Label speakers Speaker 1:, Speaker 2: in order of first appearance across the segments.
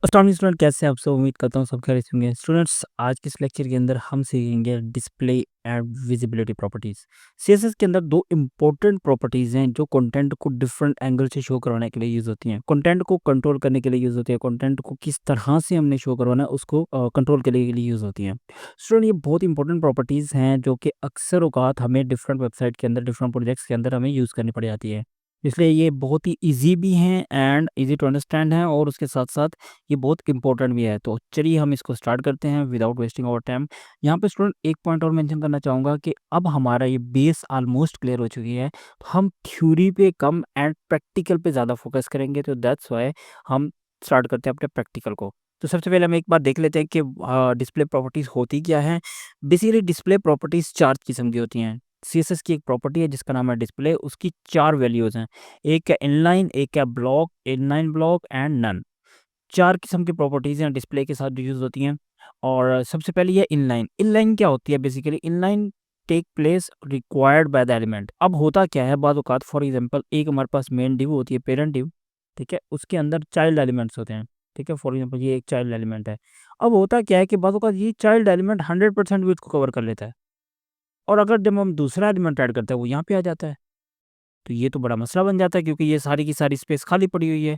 Speaker 1: Student कैसे हैं आप सब। उम्मीद करता हूँ सब खैरियत से होंगे। स्टूडेंट्स, आज के इस लेक्चर के अंदर हम सीखेंगे display and visibility properties. CSS के अंदर दो इंपॉर्टेंट प्रॉपर्टीज हैं जो कंटेंट को डिफरेंट एंगल से शो करवाने के लिए यूज होती हैं, कंटेंट को कंट्रोल करने के लिए यूज होती है, कंटेंट को किस तरह से हमने शो करवाना है उसको कंट्रोल करने के लिए यूज होती हैं। स्टूडेंट, ये बहुत इंपॉर्टेंट प्रॉपर्टीज हैं जो कि अक्सर औकात हमें डिफरेंट वेबसाइट के अंदर, डिफरेंट प्रोजेक्ट्स के अंदर हमें यूज करनी पड़ जाती है। इसलिए ये बहुत ही ईजी भी हैं एंड ईजी टू अंडरस्टैंड हैं, और उसके साथ साथ ये बहुत इंपॉर्टेंट भी है। तो चलिए हम इसको स्टार्ट करते हैं विदाउट वेस्टिंग आवर टाइम। यहाँ पे स्टूडेंट एक पॉइंट और मेंशन करना चाहूँगा कि अब हमारा ये बेस ऑलमोस्ट क्लियर हो चुकी है, तो हम थ्योरी पे कम एंड प्रैक्टिकल पे ज़्यादा फोकस करेंगे। तो दैट्स वाई हम स्टार्ट करते हैं अपने प्रैक्टिकल को। तो सबसे पहले हम एक बार देख लेते हैं कि डिस्प्ले प्रॉपर्टीज़ होती क्या है। बेसिकली डिस्प्ले प्रॉपर्टीज़ चार किस्म की होती हैं। सीएसएस की एक प्रॉपर्टी है जिसका नाम है डिस्प्ले, उसकी चार वैल्यूज़ हैं। एक है इनलाइन, एक है block, inline block and none. चार किस्म की प्रॉपर्टीज़ हैं डिस्प्ले के साथ जो यूज़ होती हैं। और सबसे पहले ये इनलाइन। इनलाइन क्या होती है? Basically inline take place required by the element. अब होता क्या है, बाद औक़ात फॉर एग्जांपल एक हमारे पास मेन डिव होती है, पेरेंट डिव, ठीक है? उसके अंदर चाइल्ड एलिमेंट्स होते हैं, ठीक है? फॉर एग्जांपल ये एक चाइल्ड एलिमेंट है। अब होता क्या है कि बाद औक़ात ये चाइल्ड एलिमेंट 100% विड्थ को कवर कर लेता है, और अगर जब हम दूसरा एलिमेंट ऐड करते हैं वो यहाँ पे आ जाता है, तो ये तो बड़ा मसला बन जाता है क्योंकि ये सारी की सारी स्पेस खाली पड़ी हुई है।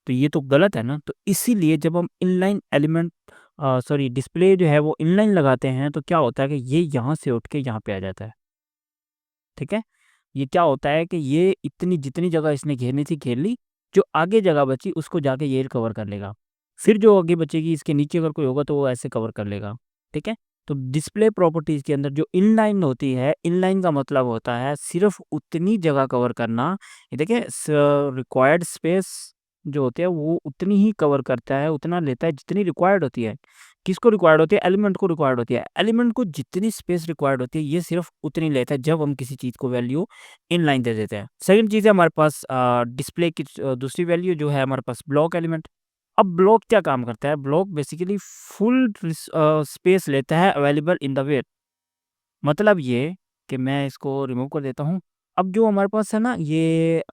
Speaker 1: तो ये तो गलत है ना। तो इसीलिए जब हम इनलाइन एलिमेंट सॉरी डिस्प्ले जो है वो इनलाइन लगाते हैं तो क्या होता है कि ये यहाँ से उठ के यहाँ पे आ जाता है, ठीक है? ये क्या होता है कि ये इतनी जितनी जगह इसने घेरनी थी घेर ली, जो आगे जगह बची उसको जाके ये कवर कर लेगा। फिर जो आगे बचेगी इसके नीचे अगर कोई होगा तो वो ऐसे कवर कर लेगा, ठीक है? तो डिस्प्ले प्रॉपर्टीज़ के अंदर जो इनलाइन होती है, इनलाइन का मतलब होता है सिर्फ़ उतनी जगह कवर करना। ये देखिए रिक्वायर्ड स्पेस जो होती है वो उतनी ही कवर करता है, उतना लेता है जितनी रिक्वायर्ड होती है। किसको रिक्वायर्ड होती है? एलिमेंट को रिक्वायर्ड होती है। एलिमेंट को जितनी स्पेस रिक्वायर्ड होती है ये सिर्फ़ उतनी लेता है जब हम किसी चीज़ को वैल्यू इनलाइन दे देते हैं। सेकंड चीज़ है हमारे पास डिस्प्ले की दूसरी वैल्यू जो है हमारे पास ब्लॉक एलिमेंट। अब ब्लॉक क्या काम करता है? ब्लॉक बेसिकली फुल स्पेस लेता है अवेलेबल इन द वेट। मतलब ये कि मैं इसको रिमूव कर देता हूँ। अब जो हमारे पास है ना ये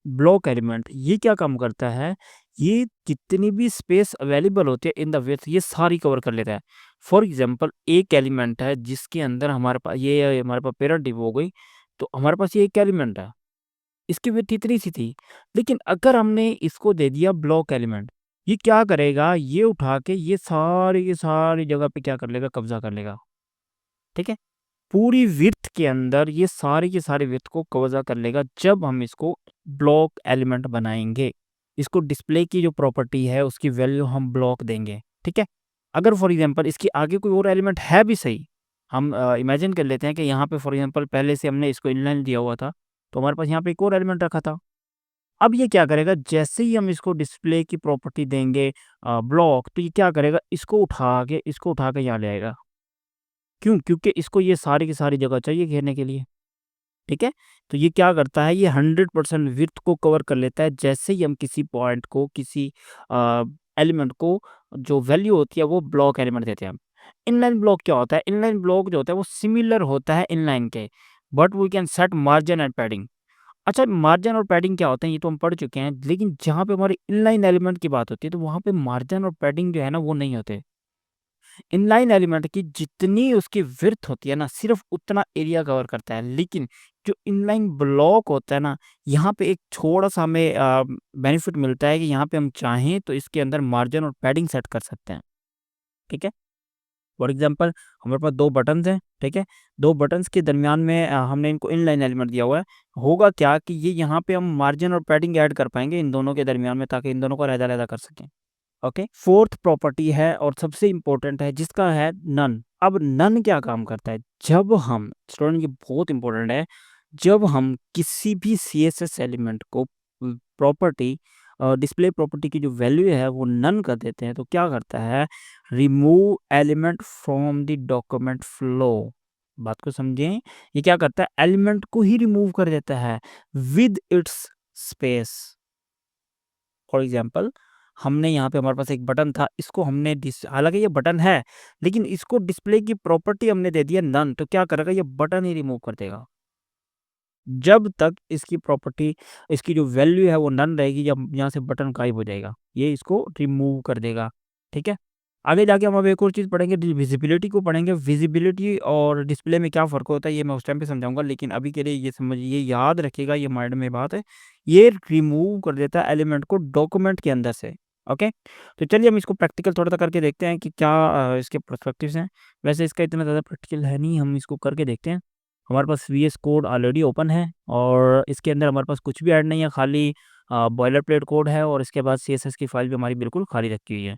Speaker 1: ब्लॉक एलिमेंट, ये क्या काम करता है? ये जितनी भी स्पेस अवेलेबल होती है इन द विड्थ ये सारी कवर कर लेता है। फॉर एग्जांपल एक एलिमेंट है जिसके अंदर हमारे पास ये हमारे पास पेरेंट डिव हो गई, तो हमारे पास ये एक एलिमेंट है, इसकी विड्थ इतनी सी थी। लेकिन अगर हमने इसको दे दिया ब्लॉक एलिमेंट, ये क्या करेगा? ये उठा के ये सारी की सारी जगह पे क्या कर लेगा? कब्जा कर लेगा, ठीक है? पूरी विड्थ के अंदर ये सारी की सारी विड्थ को कब्जा कर लेगा जब हम इसको ब्लॉक एलिमेंट बनाएंगे। इसको डिस्प्ले की जो प्रॉपर्टी है उसकी वैल्यू हम ब्लॉक देंगे, ठीक है? अगर फॉर एग्जांपल इसके आगे कोई और एलिमेंट है भी सही, हम इमेजिन कर लेते हैं कि यहाँ पे फॉर एग्जांपल पहले से हमने इसको इनलाइन दिया हुआ था, तो हमारे पास यहाँ पे एक और एलिमेंट रखा था। अब ये क्या करेगा? जैसे ही हम इसको डिस्प्ले की प्रॉपर्टी देंगे ब्लॉक, तो ये क्या करेगा? इसको उठा के यहाँ ले आएगा। क्यों? क्योंकि इसको ये सारी की सारी जगह चाहिए घेरने के लिए, ठीक है? तो ये क्या करता है? ये 100% विड्थ को कवर कर लेता है जैसे ही हम किसी पॉइंट को, किसी अ, एलिमेंट को जो वैल्यू होती है वो ब्लॉक एलिमेंट देते हैं हम। इनलाइन ब्लॉक क्या होता है? इनलाइन ब्लॉक जो होता है वो सिमिलर होता है इनलाइन के, but we can set margin and padding. अच्छा, मार्जिन और पैडिंग क्या होते हैं ये तो हम पढ़ चुके हैं, लेकिन जहाँ पे हमारी इनलाइन एलिमेंट की बात होती है तो वहाँ पे मार्जिन और पैडिंग जो है ना वो नहीं होते। इनलाइन एलिमेंट की जितनी उसकी विड्थ होती है ना सिर्फ उतना एरिया कवर करता है, लेकिन जो इनलाइन ब्लॉक होता है ना, यहाँ पे एक थोड़ा-सा हमें बेनिफिट मिलता है कि यहाँ पे हम चाहें तो इसके अंदर मार्जिन और पैडिंग सेट कर सकते हैं, ठीक है? फॉर एग्ज़ाम्पल हमारे पास 2 बटन्स हैं, ठीक है? 2 बटन्स के दरमियान में हमने इनको इनलाइन एलिमेंट दिया हुआ है। होगा क्या कि ये यहाँ पे हम मार्जिन और पैडिंग ऐड कर पाएँगे इन दोनों के दरमियान में ताकि इन दोनों को अलग-अलग कर सकें। ओके, फोर्थ प्रॉपर्टी है और सबसे इम्पोर्टेंट है जिसका है नन। अब नन क्या काम करता है? जब हम स्टूडेंट ये बहुत इम्पोर्टेंट है, जब हम किसी भी सीएसएस एलिमेंट को प्रॉपर्टी डिस्प्ले प्रॉपर्टी की जो वैल्यू है वो नन कर देते हैं तो क्या करता है? Remove element from the document flow. बात को समझें, ये क्या करता है? एलिमेंट को ही रिमूव कर देता है with its space. For example हमने यहाँ पे हमारे पास एक बटन था, इसको हमने हालांकि ये बटन है लेकिन इसको डिस्प्ले की प्रॉपर्टी हमने दे दिया नन, तो क्या करेगा? ये बटन ही रिमूव कर देगा जब तक इसकी प्रॉपर्टी, इसकी जो वैल्यू है वो नन रहेगी, जब यहाँ से बटन गायब हो जाएगा। ये इसको रिमूव कर देगा। ठीक है, आगे जाके हम अब एक और चीज़ पढ़ेंगे, विजिबिलिटी को पढ़ेंगे। विजिबिलिटी और डिस्प्ले में क्या फ़र्क होता है ये मैं उस टाइम पे समझाऊंगा, लेकिन अभी के लिए ये समझिए, ये याद रखिएगा, ये माइंड में बात है। ये रिमूव कर देता है एलिमेंट को डॉक्यूमेंट के अंदर से। ओके, तो चलिए हम इसको प्रैक्टिकल थोड़ा सा करके देखते हैं कि क्या इसके पर्सपेक्टिव्स हैं। वैसे इसका इतना ज़्यादा प्रैक्टिकल है नहीं, हम इसको करके देखते हैं। हमारे पास वीएस कोड ऑलरेडी ओपन है और इसके अंदर हमारे पास कुछ भी ऐड नहीं है, खाली बॉयलर प्लेट कोड है और इसके बाद सीएसएस की फाइल भी हमारी बिल्कुल खाली रखी हुई है।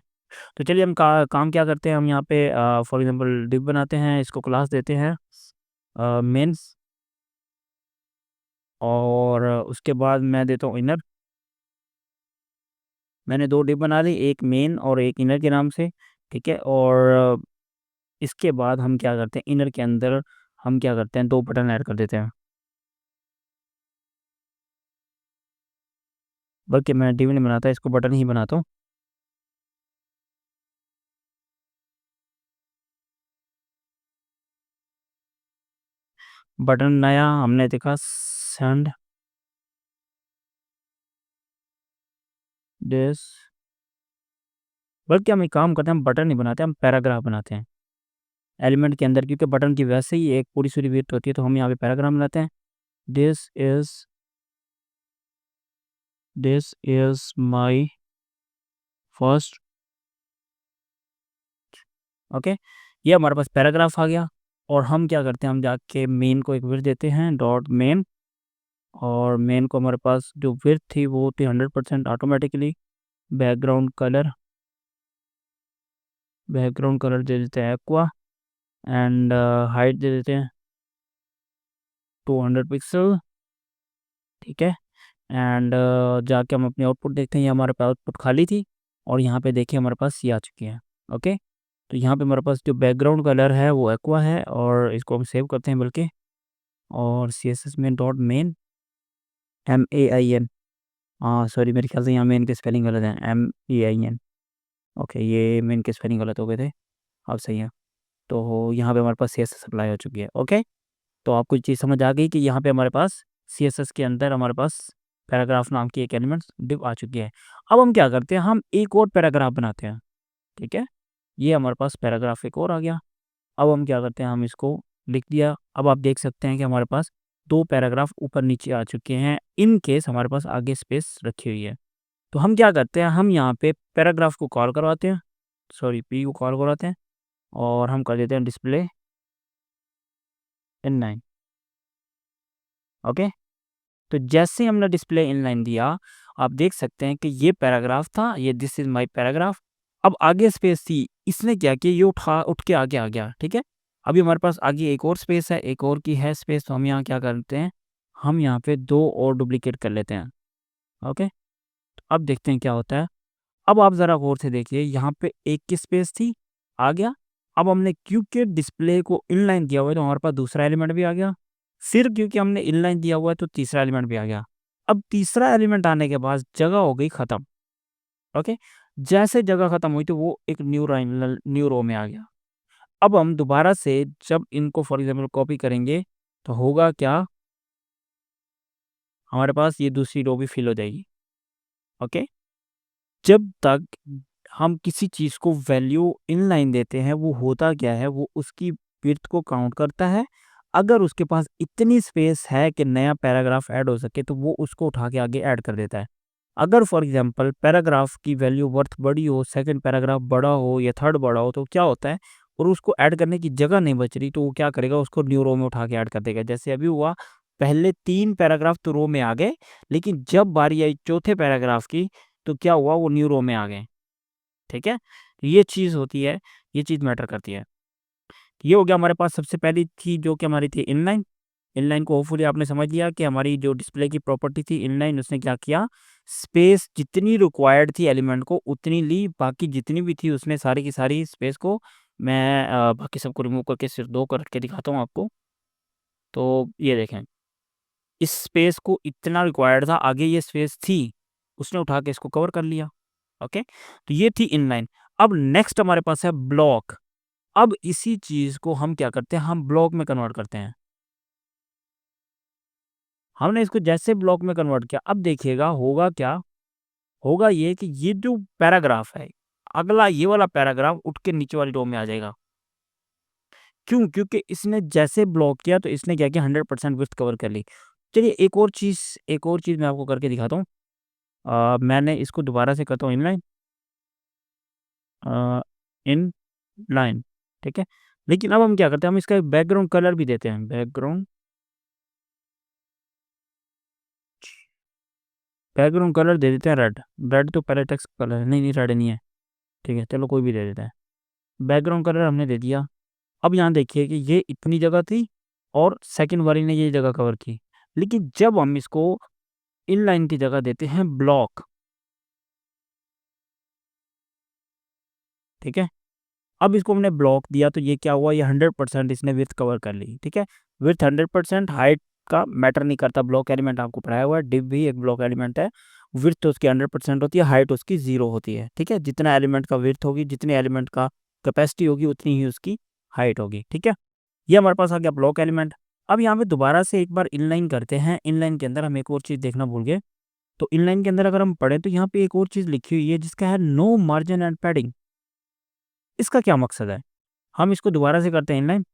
Speaker 1: तो चलिए हम काम क्या करते हैं, हम यहाँ पे फॉर एग्जांपल डिव बनाते हैं, इसको क्लास देते हैं मेंस, और उसके बाद मैं देता हूँ इनर। मैंने 2 डिव बना ली, एक मेन और एक इनर के नाम से। ठीक है, और इसके बाद हम क्या करते हैं, इनर के अंदर हम क्या करते हैं, 2 बटन ऐड कर देते हैं। बल्कि मैं डिव नहीं बनाता, इसको बटन ही बनाता हूँ। बटन नया हमने देखा सेंड दिस, बल्कि हम एक काम करते हैं, हम बटन नहीं बनाते, हम पैराग्राफ बनाते हैं एलिमेंट के अंदर, क्योंकि बटन की वैसे ही एक पूरी सूरी विड्थ होती है, तो हम यहाँ पे पैराग्राफ बनाते हैं। This is this is my first. Okay, ये हमारे पास पैराग्राफ आ गया। और हम क्या करते हैं, हम जाके मेन को एक विड्थ देते हैं, डॉट मेन, और मेन को हमारे पास जो विड्थ थी वो होती 100% ऑटोमेटिकली। बैकग्राउंड कलर दे देते हैं एक्वा, एंड हाइट दे देते हैं 200 पिक्सल। ठीक है, एंड जाके हम अपनी आउटपुट देखते हैं, ये हमारे पास आउटपुट खाली थी और यहाँ पे देखिए हमारे पास ये आ चुकी है। ओके, तो यहाँ पे हमारे पास जो बैकग्राउंड कलर है वो एक्वा है, और इसको हम सेव करते हैं बल्कि, और सी एस एस में डॉट मेन MEIN, हाँ सॉरी, मेरे ख्याल से यहाँ मेन के स्पेलिंग गलत है, MEIN। ओके, ये मेन के स्पेलिंग गलत हो गए थे, अब सही है। तो यहाँ पे हमारे पास सी एस एस अप्लाई हो चुकी है। ओके, तो आपको ये चीज़ समझ आ गई कि यहाँ पे हमारे पास सी एस एस के अंदर हमारे पास पैराग्राफ नाम की एक एलिमेंट डिव आ चुकी है। अब हम क्या करते हैं, हम एक और पैराग्राफ बनाते हैं। ठीक है, ये हमारे पास पैराग्राफ एक और आ गया। अब हम क्या करते हैं, हम इसको लिख दिया। अब आप देख सकते हैं कि हमारे पास 2 पैराग्राफ ऊपर नीचे आ चुके हैं, इन केस हमारे पास आगे स्पेस रखी हुई है। तो हम क्या करते हैं, हम यहाँ पे पैराग्राफ को कॉल करवाते हैं, सॉरी पी को कॉल करवाते हैं, और हम कर देते हैं डिस्प्ले इनलाइन। ओके, तो जैसे हमने डिस्प्ले इनलाइन दिया, आप देख सकते हैं कि ये पैराग्राफ था, ये दिस इज माय पैराग्राफ। अब आगे स्पेस थी, इसने क्या किया, ये उठ के आगे आ गया। ठीक है, अभी हमारे पास आगे एक और स्पेस है, एक और की है स्पेस, तो हम यहाँ क्या करते हैं, हम यहाँ पे 2 और डुप्लीकेट कर लेते हैं। ओके, तो अब देखते हैं क्या होता है। अब आप ज़रा गौर से देखिए, यहाँ पे एक की स्पेस थी, आ गया। अब हमने क्योंकि डिस्प्ले को इनलाइन दिया हुआ है, तो हमारे पास दूसरा एलिमेंट भी आ गया। फिर क्योंकि हमने इनलाइन दिया हुआ है, तो तीसरा एलिमेंट भी आ गया। अब तीसरा एलिमेंट आने के बाद जगह हो गई ख़त्म। ओके, जैसे जगह ख़त्म हुई, तो वो एक न्यू रो में आ गया। अब हम दोबारा से जब इनको फॉर एग्ज़ाम्पल कॉपी करेंगे, तो होगा क्या, हमारे पास ये दूसरी रो भी फिल हो जाएगी। ओके, जब तक हम किसी चीज़ को वैल्यू इनलाइन देते हैं, वो होता क्या है, वो उसकी विड्थ को काउंट करता है। अगर उसके पास इतनी स्पेस है कि नया पैराग्राफ ऐड हो सके, तो वो उसको उठा के आगे ऐड कर देता है। अगर फॉर एग्जांपल पैराग्राफ की वैल्यू वर्थ बड़ी हो, सेकंड पैराग्राफ बड़ा हो या थर्ड बड़ा हो, तो क्या होता है, और उसको ऐड करने की जगह नहीं बच रही, तो वो क्या करेगा, उसको न्यू रो में उठा के ऐड कर देगा। जैसे अभी हुआ, पहले 3 पैराग्राफ तो रो में आ गए, लेकिन जब बारी आई चौथे पैराग्राफ की, तो क्या हुआ, वो न्यू रो में आ गए। ठीक है, ये चीज़ होती है, ये चीज़ मैटर करती है। ये हो गया हमारे पास सबसे पहली थी, जो कि हमारी थी इनलाइन। इनलाइन को होपफुली आपने समझ लिया कि हमारी जो डिस्प्ले की प्रॉपर्टी थी इनलाइन, उसने क्या किया, स्पेस जितनी रिक्वायर्ड थी एलिमेंट को उतनी ली, बाकी जितनी भी थी उसने सारी की सारी स्पेस को, मैं बाकी सबको रिमूव करके सिर्फ 2 कर के दिखाता हूँ आपको। तो ये देखें, इस स्पेस को इतना रिक्वायर्ड था, आगे ये स्पेस थी, उसने उठा के इसको कवर कर लिया। ओके, तो ये थी इनलाइन। अब नेक्स्ट हमारे पास है ब्लॉक। अब इसी चीज़ को हम क्या करते हैं, हम ब्लॉक में कन्वर्ट करते हैं। हमने इसको जैसे ब्लॉक में कन्वर्ट किया, अब देखिएगा होगा क्या, होगा ये कि ये जो पैराग्राफ है, अगला ये वाला पैराग्राफ उठ के नीचे वाली रो में आ जाएगा। क्यों? क्योंकि इसने जैसे ब्लॉक किया तो इसने क्या किया, 100% विड्थ कवर कर ली। चलिए एक और चीज़ मैं आपको करके दिखाता हूँ। मैंने इसको दोबारा से करता हूँ इनलाइन, अ, इनलाइन, ठीक है? लेकिन अब हम क्या करते हैं, हम इसका एक बैकग्राउंड कलर भी देते हैं। बैकग्राउंड कलर दे देते हैं रेड। रेड तो पहले टेक्स्ट कलर है, नहीं, नहीं रेड नहीं है, ठीक है? चलो कोई भी दे देते हैं। बैकग्राउंड कलर हमने दे दिया। अब यहाँ देखिए कि ये इतनी जगह थी और सेकंड वाली ने ये जगह कवर की। लेकिन जब हम इसको इनलाइन की जगह देते हैं ब्लॉक, ठीक है? अब इसको हमने ब्लॉक दिया तो ये क्या हुआ, ये 100% इसने विड्थ कवर कर ली, ठीक है? विड्थ 100%, हाइट का मैटर नहीं करता, ब्लॉक एलिमेंट आपको पढ़ाया हुआ है, डिव भी एक ब्लॉक एलिमेंट है। विड्थ तो उसकी 100% होती है, हाइट उसकी 0 होती है, ठीक है? जितना एलिमेंट का विड्थ होगी, जितने एलिमेंट का कैपेसिटी होगी, उतनी ही उसकी हाइट होगी, ठीक है? ये हमारे पास आ गया ब्लॉक एलिमेंट। अब यहाँ पे दोबारा से एक बार इनलाइन करते हैं। इनलाइन के अंदर हम एक और चीज़ देखना भूल गए। तो इनलाइन के अंदर अगर हम पढ़ें तो यहाँ पे एक और चीज़ लिखी हुई है जिसका है नो मार्जिन एंड पैडिंग। इसका क्या मकसद है? हम इसको दोबारा से करते हैं इनलाइन।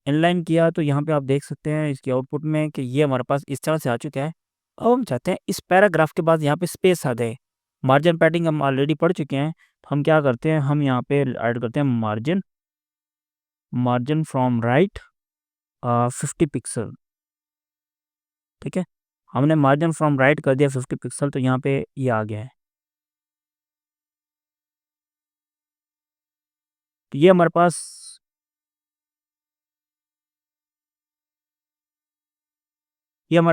Speaker 1: इनलाइन किया तो यहाँ पे आप देख सकते हैं इसके आउटपुट में कि ये हमारे पास इस तरह से आ चुका है। अब हम चाहते हैं इस पैराग्राफ के बाद यहाँ पे स्पेस आ जाए। मार्जिन पैडिंग हम ऑलरेडी पढ़ चुके हैं, तो हम क्या करते हैं, हम यहाँ पे ऐड करते हैं margin, margin from right 50 pixel, ठीक है? हमने मार्जिन फ्रॉम राइट कर दिया 50 पिक्सल, तो यहाँ पे ये आ गया है। तो ये हमारे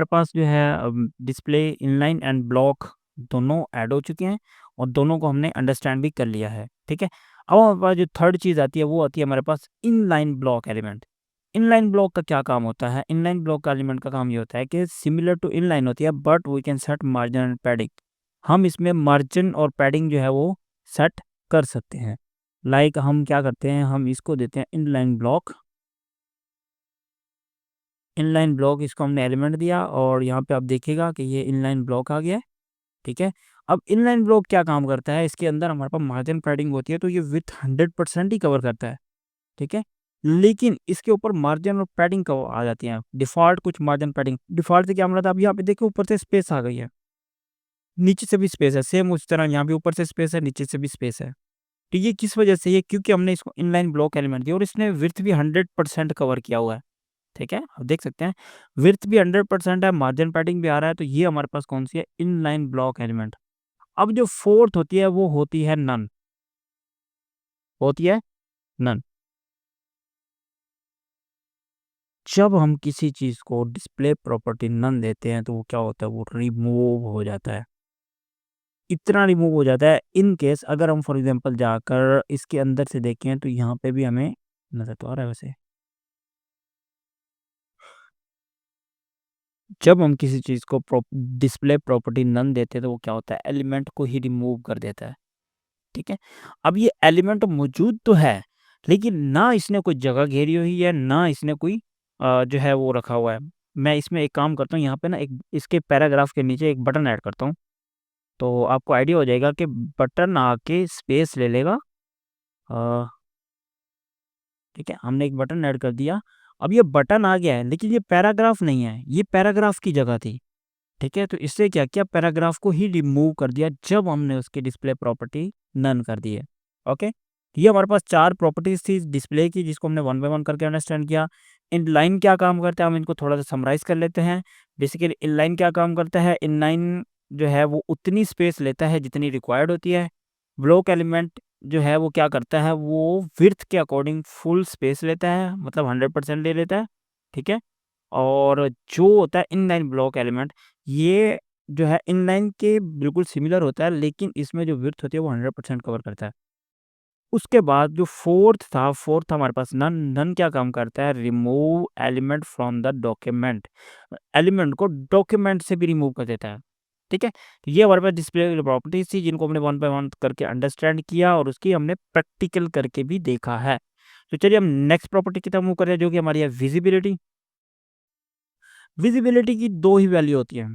Speaker 1: पास जो है डिस्प्ले इनलाइन एंड ब्लॉक दोनों ऐड हो चुके हैं और दोनों को हमने अंडरस्टैंड भी कर लिया है, ठीक है? अब हमारे पास जो थर्ड चीज़ आती है वो आती है हमारे पास inline block element. Inline block का क्या काम होता है? इनलाइन ब्लॉक का एलिमेंट का काम ये होता है कि सिमिलर टू इनलाइन होती है but we can set margin and padding. हम इसमें मार्जिन और पैडिंग जो है वो सेट कर सकते हैं। लाइक हम क्या करते हैं, हम इसको देते हैं इनलाइन ब्लॉक। इनलाइन ब्लॉक इसको हमने एलिमेंट दिया और यहाँ पे आप देखिएगा कि ये इनलाइन ब्लॉक आ गया है, ठीक है? अब इनलाइन ब्लॉक क्या काम करता है, इसके अंदर हमारे पास मार्जिन पैडिंग होती है तो ये विथ 100% ही कवर करता है, ठीक है? लेकिन इसके ऊपर मार्जिन और पैडिंग कब आ जाती हैं, डिफ़ॉल्ट कुछ मार्जिन पैडिंग। डिफ़ॉल्ट से क्या मतलब, आप यहाँ पे देखिए ऊपर से स्पेस आ गई है, नीचे से भी स्पेस है, सेम उसी तरह यहाँ भी ऊपर से स्पेस है, नीचे से भी स्पेस है। तो ये किस वजह से, ये क्योंकि हमने इसको इनलाइन ब्लॉक एलिमेंट दिया और इसने विड्थ भी 100% कवर किया हुआ है, ठीक है? आप देख सकते हैं विड्थ भी 100% है, मार्जिन पैडिंग भी आ रहा है, तो ये हमारे पास कौन-सी है, इनलाइन ब्लॉक एलिमेंट। अब जो फोर्थ होती है वो होती है नन, होती है नन। जब हम किसी चीज़ को डिस्प्ले प्रॉपर्टी नन देते हैं तो वो क्या होता है, वो रिमूव हो जाता है। इतना रिमूव हो जाता है इन केस अगर हम फॉर एग्जांपल जाकर इसके अंदर से देखें तो यहाँ पे भी हमें नज़र तो आ रहा है वैसे। जब हम किसी चीज़ को डिस्प्ले प्रॉपर्टी नन देते हैं तो वो क्या होता है, एलिमेंट को ही रिमूव कर देता है, ठीक है? अब ये एलिमेंट मौजूद तो है, लेकिन ना इसने कोई जगह घेरी हुई है, ना इसने कोई जो है वो रखा हुआ है। मैं इसमें एक काम करता हूँ, यहाँ पे ना एक इसके पैराग्राफ के नीचे एक बटन ऐड करता हूँ, तो आपको आइडिया हो जाएगा कि बटन आके स्पेस ले लेगा। अ, ठीक है, हमने एक बटन ऐड कर दिया। अब ये बटन आ गया है, लेकिन ये पैराग्राफ नहीं है, ये पैराग्राफ की जगह थी। ठीक है, तो इससे क्या किया, पैराग्राफ को ही रिमूव कर दिया जब हमने उसकी डिस्प्ले प्रॉपर्टी नन कर दी है। ओके, ये हमारे पास 4 प्रॉपर्टीज़ थी डिस्प्ले की जिसको हमने वन बाय वन करके अंडरस्टैंड किया। इनलाइन क्या काम करता है, हम इनको थोड़ा-सा समराइज़ कर लेते हैं। बेसिकली इनलाइन क्या काम करता है, इनलाइन जो है वो उतनी स्पेस लेता है जितनी रिक्वायर्ड होती है। ब्लॉक एलिमेंट जो है वो क्या करता है, वो विड्थ के अकॉर्डिंग फुल स्पेस लेता है, मतलब 100% ले लेता है। ठीक है? और जो होता है इनलाइन ब्लॉक एलिमेंट, ये जो है इनलाइन के बिल्कुल सिमिलर होता है, लेकिन इसमें जो विड्थ होती है वो 100% कवर करता है। उसके बाद जो फोर्थ था हमारे पास नन। नन क्या काम करता है, remove element from the document. Element को डॉक्यूमेंट से भी रिमूव कर देता है। ठीक है? तो ये हमारे पास डिस्प्ले प्रॉपर्टीज थी जिनको हमने वन बाय वन करके अंडरस्टैंड किया और उसकी हमने प्रैक्टिकल करके भी देखा है। तो चलिए हम नेक्स्ट प्रॉपर्टी की तरफ मूव करें जो कि हमारी है विजिबिलिटी। विजिबिलिटी की 2 ही वैल्यू होती है।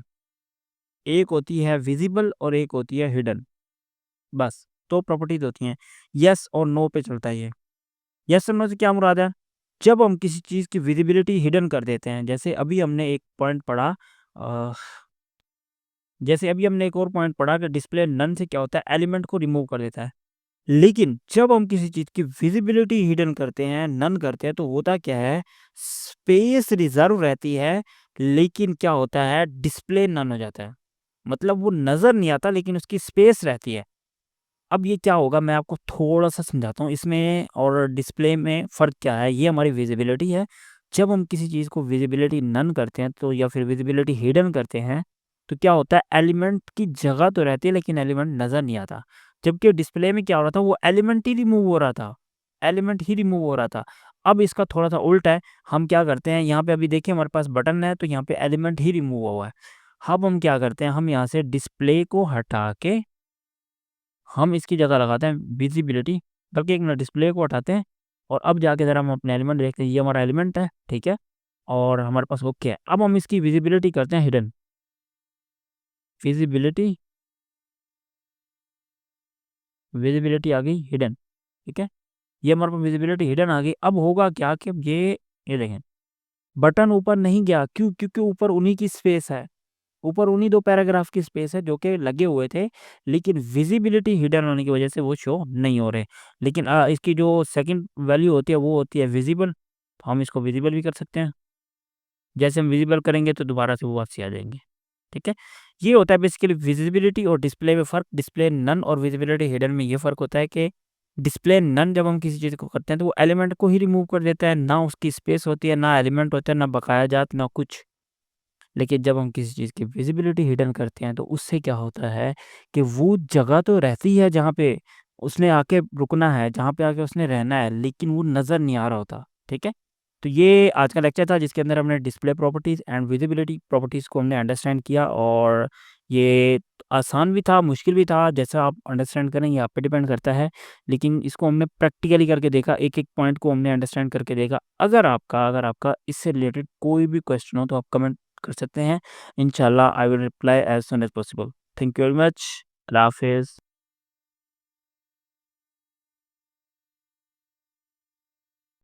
Speaker 1: एक होती है विजिबल और एक होती है हिडन, बस 2 प्रॉपर्टीज़ होती हैं। येस और नो पे चलता है ये। येस और नो से क्या मुराद है? जब हम किसी चीज़ की विजिबिलिटी हिडन कर देते हैं, जैसे अभी हमने एक पॉइंट पढ़ा अ, जैसे अभी हमने एक और पॉइंट पढ़ा कि डिस्प्ले नन से क्या होता है, एलिमेंट को रिमूव कर देता है। लेकिन जब हम किसी चीज़ की विजिबिलिटी हिडन करते हैं, नन करते हैं, तो होता क्या है, स्पेस रिज़र्व रहती है, लेकिन क्या होता है, डिस्प्ले नन हो जाता है। मतलब वो नज़र नहीं आता लेकिन उसकी स्पेस रहती है। अब ये क्या होगा, मैं आपको थोड़ा-सा समझाता हूँ इसमें और डिस्प्ले में फ़र्क क्या है। ये हमारी विजिबिलिटी है। जब हम किसी चीज़ को विजिबिलिटी नन करते हैं तो या फिर विजिबिलिटी हिडन करते हैं, तो क्या होता है, एलिमेंट की जगह तो रहती है लेकिन एलिमेंट नज़र नहीं आता। जबकि डिस्प्ले में क्या हो रहा था, वो एलिमेंट ही रिमूव हो रहा था, एलिमेंट ही रिमूव हो रहा था। अब इसका थोड़ा-सा उल्टा है, हम क्या करते हैं, यहाँ पे अभी देखिए हमारे पास बटन है तो यहाँ पे एलिमेंट ही रिमूव हुआ है। अब हम क्या करते हैं, हम यहाँ से डिस्प्ले को हटा के हम इसकी जगह लगाते हैं विज़िबिलिटी, बल्कि एक मिनट, डिस्प्ले को हटाते हैं और अब जाके ज़रा हम अपने एलिमेंट देखते हैं, ये हमारा एलिमेंट है, ठीक है? और हमारे पास ओके है। अब हम इसकी विज़िबिलिटी करते हैं हिडन, विज़िबिलिटी विज़िबिलिटी आ गई हिडन, ठीक है? ये हमारे पास विज़िबिलिटी हिडन आ गई। अब होगा क्या कि अब ये देखें, बटन ऊपर नहीं गया, क्यों? क्योंकि ऊपर उन्हीं की स्पेस है। ऊपर उन्हीं 2 पैराग्राफ की स्पेस है जो कि लगे हुए थे, लेकिन विज़िबिलिटी हिडन होने की वजह से वो शो नहीं हो रहे। लेकिन इसकी जो सेकंड वैल्यू होती है वो होती है विज़िबल, तो हम इसको विज़िबल भी कर सकते हैं। जैसे हम विज़िबल करेंगे तो दोबारा से वो वापसी आ जाएँगे, ठीक है? ये होता है बेसिकली विज़िबिलिटी और डिस्प्ले में फ़र्क। डिस्प्ले नन और विज़िबिलिटी हिडन में ये फ़र्क होता है कि डिस्प्ले नन जब हम किसी चीज़ को करते हैं तो वो एलिमेंट को ही रिमूव कर देता है, ना उसकी स्पेस होती है, ना एलिमेंट होता है, ना बकाया जात, ना कुछ। लेकिन जब हम किसी चीज़ की विज़िबिलिटी हिडन करते हैं तो उससे क्या होता है कि वो जगह तो रहती है जहाँ पे उसने आके रुकना है, जहाँ पे आके उसने रहना है, लेकिन वो नज़र नहीं आ रहा होता, ठीक है? तो ये आज का लेक्चर था जिसके अंदर हमने display properties and visibility properties को हमने अंडरस्टैंड किया और ये आसान भी था, मुश्किल भी था, जैसा आप अंडरस्टैंड करें ये आप पे डिपेंड करता है। लेकिन इसको हमने प्रैक्टिकली करके देखा, एक-एक पॉइंट को हमने अंडरस्टैंड करके देखा। अगर आपका इससे रिलेटेड कोई भी क्वेश्चन हो तो आप कमेंट कर सकते हैं। इंशाल्लाह I will reply as soon as possible. Thank you very much. अल्लाह हाफ़िज़।